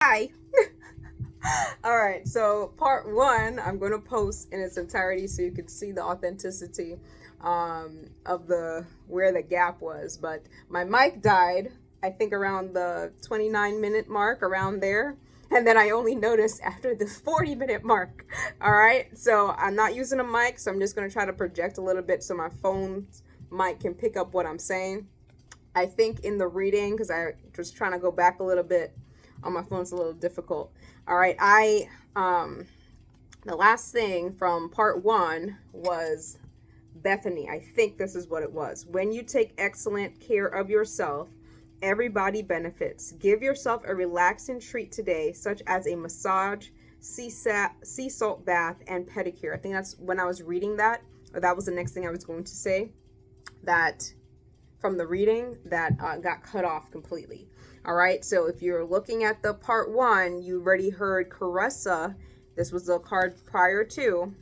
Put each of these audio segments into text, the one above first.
Hi. All right, so part one, I'm going to post in its entirety so you can see the authenticity of the where the gap was. But my mic died, I think around the 29-minute mark, around there. And then I only noticed after the 40-minute mark. All right, so I'm not using a mic, so I'm just going to try to project a little bit so my phone's mic can pick up what I'm saying. I think in the reading, because I was trying to go back a little bit on my phone, it's a little difficult. All right, the last thing from part one was Bethany. I think this is what it was. When you take excellent care of yourself, everybody benefits. Give yourself a relaxing treat today, such as a massage, sea salt bath, and pedicure. I think that's when I was reading that, or that was the next thing I was going to say. That from the reading that got cut off completely. All right, so if you're looking at the part one, you already heard Caressa. This was the card prior to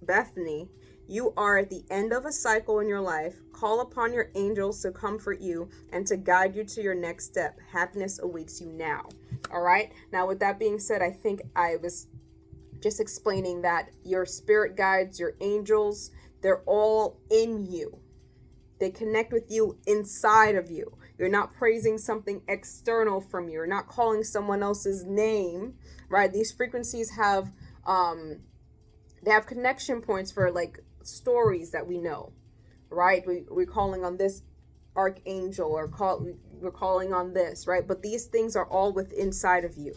Bethany. You are at the end of a cycle in your life. Call upon your angels to comfort you and to guide you to your next step. Happiness awaits you now. All right, now with that being said, I think I was just explaining that your spirit guides, your angels, they're all in you. They connect with you inside of you. You're not praising something external from you. You're not calling someone else's name, right? These frequencies have they have connection points for like stories that we know, right? We're calling on this archangel we're calling on this, right? But these things are all within inside of you.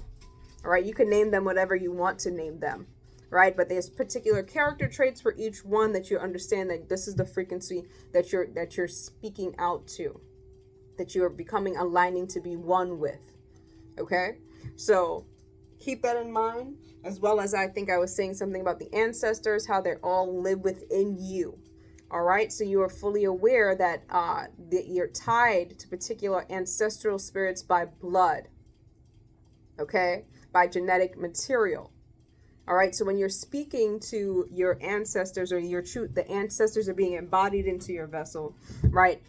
All right, you can name them whatever you want to name them, right? But there's particular character traits for each one that you understand that this is the frequency that you're speaking out to, that you're becoming aligning to be one with. Okay, so keep that in mind, as well as I think I was saying something about the ancestors, how they all live within you. All right, so you are fully aware that that you're tied to particular ancestral spirits by blood, okay, by genetic material. All right, so when you're speaking to your ancestors, or your truth, the ancestors are being embodied into your vessel, right?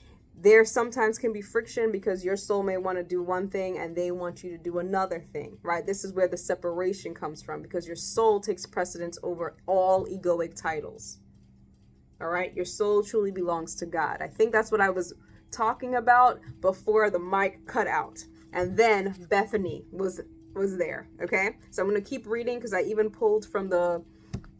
There sometimes can be friction because your soul may want to do one thing and they want you to do another thing, right? This is where the separation comes from, because your soul takes precedence over all egoic titles. All right, your soul truly belongs to God. I think that's what I was talking about before the mic cut out. And then Bethany was there. Okay, so I'm going to keep reading because I even pulled from the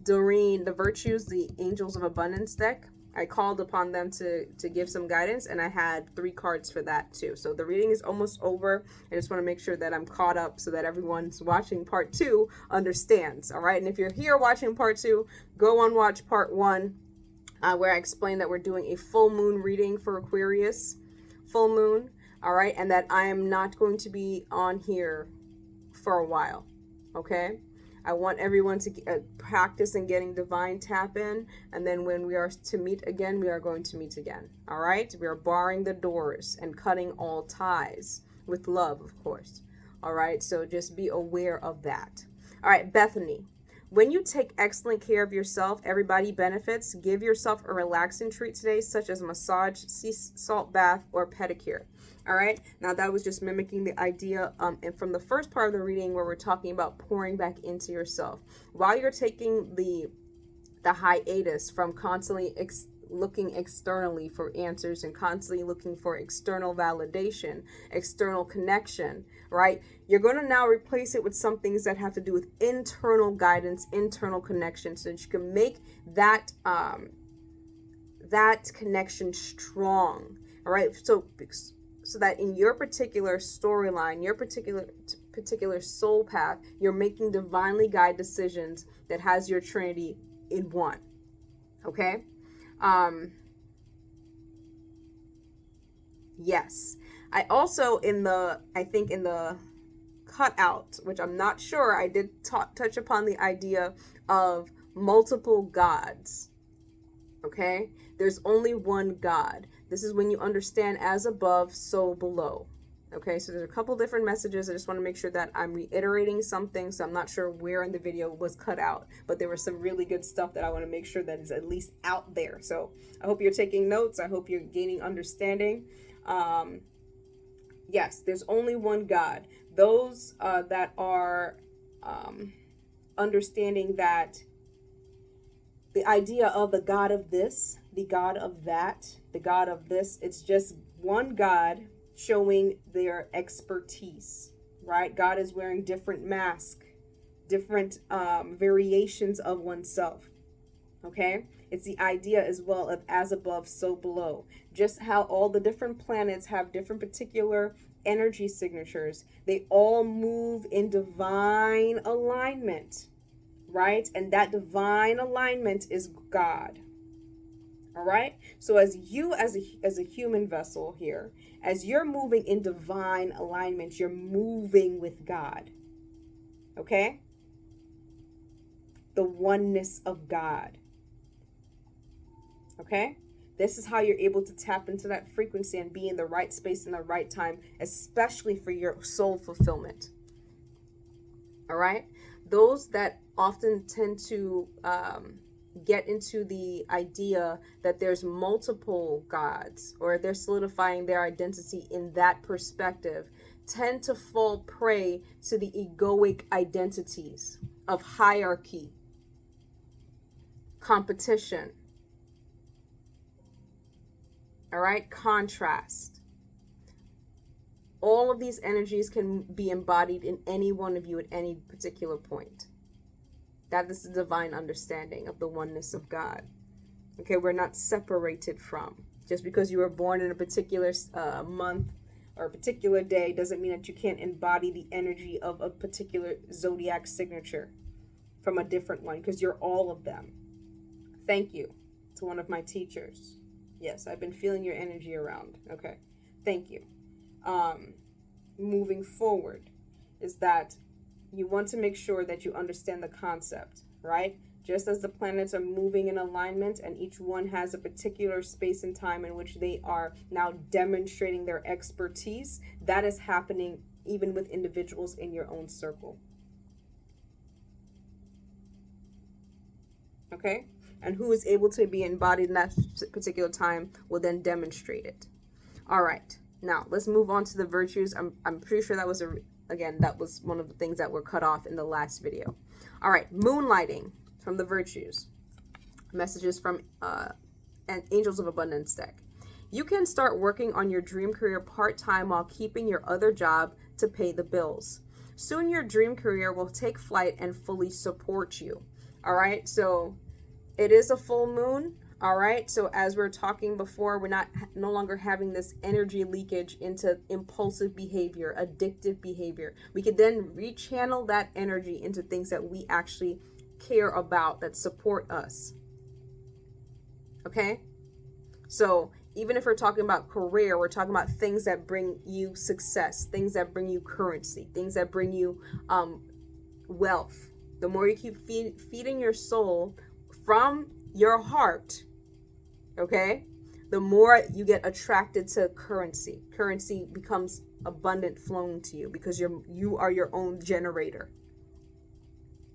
Doreen, the Virtues, the Angels of Abundance deck. I called upon them to give some guidance, and I had 3 cards for that too. So the reading is almost over. I just want to make sure that I'm caught up so that everyone's watching part 2 understands. All right, and if you're here watching part 2, go on watch part 1, where I explained that we're doing a full moon reading for Aquarius, full moon. All right, and that I am not going to be on here for a while. Okay, I want everyone to practice in getting divine tap in, and then when we are to meet again, we are going to meet again. All right, we are barring the doors and cutting all ties with love, of course. All right, so just be aware of that. All right, Bethany. When you take excellent care of yourself, everybody benefits. Give yourself a relaxing treat today, such as a massage, sea salt bath, or pedicure. All right, now that was just mimicking the idea and from the first part of the reading where we're talking about pouring back into yourself. While you're taking the hiatus from constantly looking externally for answers and constantly looking for external validation, external connection, right? You're going to now replace it with some things that have to do with internal guidance, internal connection, so that you can make that that connection strong. All right, so that in your particular storyline, your particular soul path, you're making divinely guided decisions that has your Trinity in one. Okay. Yes, I also I think in the cutout, which I'm not sure, I did touch upon the idea of multiple gods. Okay, there's only one God. This is when you understand as above, so below. Okay, so there's a couple different messages. I just want to make sure that I'm reiterating something, so I'm not sure where in the video was cut out, but there was some really good stuff that I want to make sure that is at least out there. So I hope you're taking notes. I hope you're gaining understanding. Yes, there's only one God. Those that are understanding that the idea of the God of this, the God of that, the God of this, it's just one God showing their expertise, right? God is wearing different masks, different variations of oneself. Okay, it's the idea as well of as above, so below. Just how all the different planets have different particular energy signatures, they all move in divine alignment, right? And that divine alignment is God. All right, so as you as a human vessel here, as you're moving in divine alignment, you're moving with God. Okay, the oneness of God. Okay, this is how you're able to tap into that frequency and be in the right space in the right time, especially for your soul fulfillment. All right, those that often tend to get into the idea that there's multiple gods, or they're solidifying their identity in that perspective, tend to fall prey to the egoic identities of hierarchy, competition, all right, contrast. All of these energies can be embodied in any one of you at any particular point. That is the divine understanding of the oneness of God. Okay, we're not separated from. Just because you were born in a particular month or a particular day doesn't mean that you can't embody the energy of a particular zodiac signature from a different one, because you're all of them. Thank you to one of my teachers. Yes, I've been feeling your energy around. Okay, thank you. Moving forward is that you want to make sure that you understand the concept, right? Just as the planets are moving in alignment and each one has a particular space and time in which they are now demonstrating their expertise, that is happening even with individuals in your own circle. Okay? And who is able to be embodied in that particular time will then demonstrate it. All right. Now, let's move on to the virtues. I'm pretty sure that was that was one of the things that were cut off in the last video. All right, moonlighting from the virtues. Messages from an Angels of Abundance deck. You can start working on your dream career part-time while keeping your other job to pay the bills. Soon your dream career will take flight and fully support you. All right, so it is a full moon. All right, so as we were talking before, we're no longer having this energy leakage into impulsive behavior, addictive behavior. We could then rechannel that energy into things that we actually care about, that support us. Okay, so even if we're talking about career, we're talking about things that bring you success, things that bring you currency, things that bring you wealth. The more you keep feeding your soul from your heart, okay, the more you get attracted to currency. Currency becomes abundant flowing to you because you are your own generator.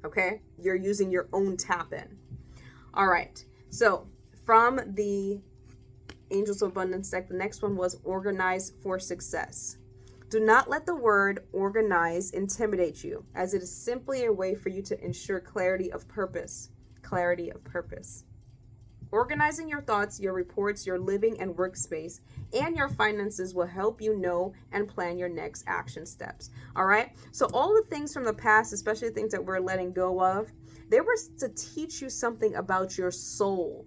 Okay, you're using your own tap in. All right, so from the Angels of Abundance deck, the next one was organize for success. Do not let the word organize intimidate you, as it is simply a way for you to ensure clarity of purpose. Clarity of purpose. Organizing your thoughts, your reports, your living and workspace, and your finances will help you know and plan your next action steps. All right? So all the things from the past, especially the things that we're letting go of, they were to teach you something about your soul.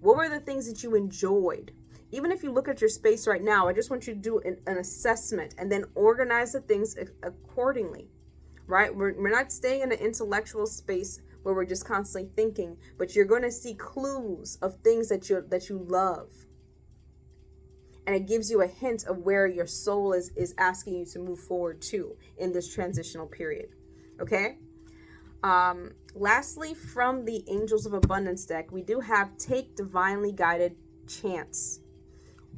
What were the things that you enjoyed? Even if you look at your space right now, I just want you to do an assessment and then organize the things accordingly, right? We're not staying in an intellectual space where we're just constantly thinking, but you're going to see clues of things that you love. And it gives you a hint of where your soul is asking you to move forward to in this transitional period. Okay? Lastly, from the Angels of Abundance deck, we do have take divinely guided chance.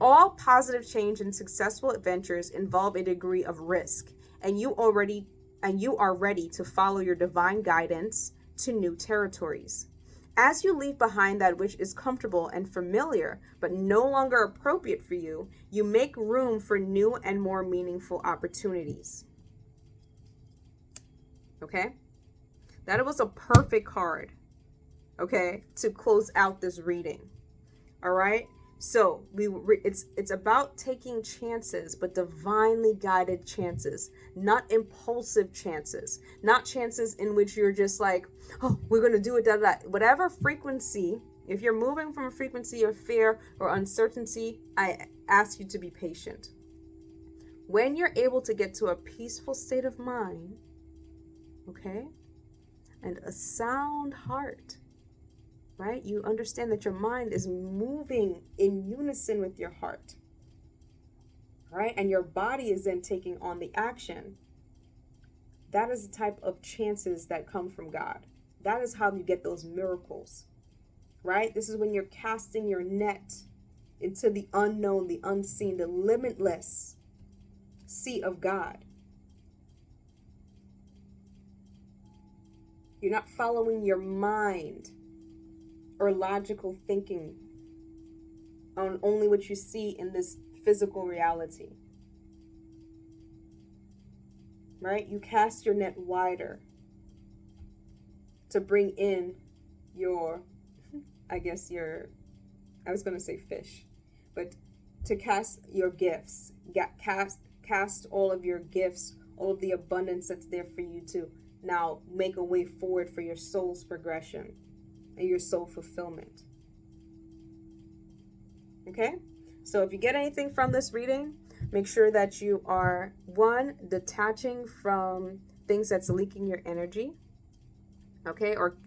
All positive change and successful adventures involve a degree of risk, and you are ready to follow your divine guidance to new territories. As you leave behind that which is comfortable and familiar, but no longer appropriate for you, you make room for new and more meaningful opportunities. Okay? That was a perfect card, okay, to close out this reading. All right? So it's about taking chances, but divinely guided chances, not impulsive chances, not chances in which you're just like, oh, we're gonna do it, da da. Whatever frequency, if you're moving from a frequency of fear or uncertainty, I ask you to be patient. When you're able to get to a peaceful state of mind, okay, and a sound heart, right? You understand that your mind is moving in unison with your heart, right? And your body is then taking on the action. That is the type of chances that come from God. That is how you get those miracles, right? This is when you're casting your net into the unknown, the unseen, the limitless sea of God. You're not following your mind or logical thinking on only what you see in this physical reality, right? You cast your net wider to bring in your, I was going to say fish, but to cast your gifts, cast all of your gifts, all of the abundance that's there for you to now make a way forward for your soul's progression and your soul fulfillment. Okay? So if you get anything from this reading, make sure that you are, one, detaching from things that's leaking your energy, okay, or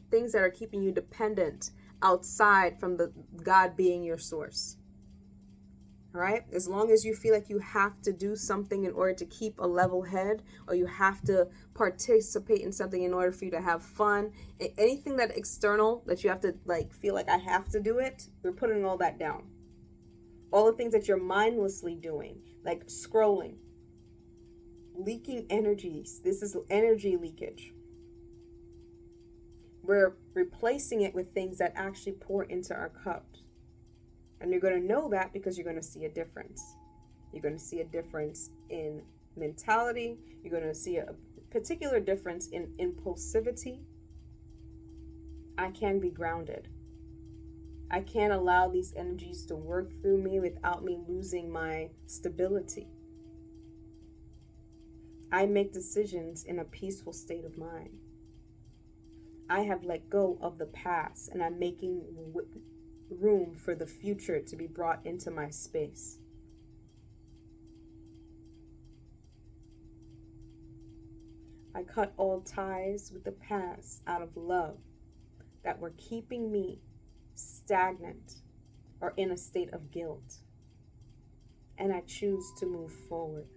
things that are keeping you dependent outside from the God being your source. All right? As long as you feel like you have to do something in order to keep a level head, or you have to participate in something in order for you to have fun, anything that external that you have to like feel like I have to do it, we're putting all that down. All the things that you're mindlessly doing, like scrolling, leaking energies. This is energy leakage. We're replacing it with things that actually pour into our cups. And you're going to know that because you're going to see a difference. You're going to see a difference in mentality. You're going to see a particular difference in impulsivity. I can be grounded. I can't allow these energies to work through me without me losing my stability. I make decisions in a peaceful state of mind. I have let go of the past, and I'm making room for the future to be brought into my space. I cut all ties with the past out of love that were keeping me stagnant or in a state of guilt. And I choose to move forward.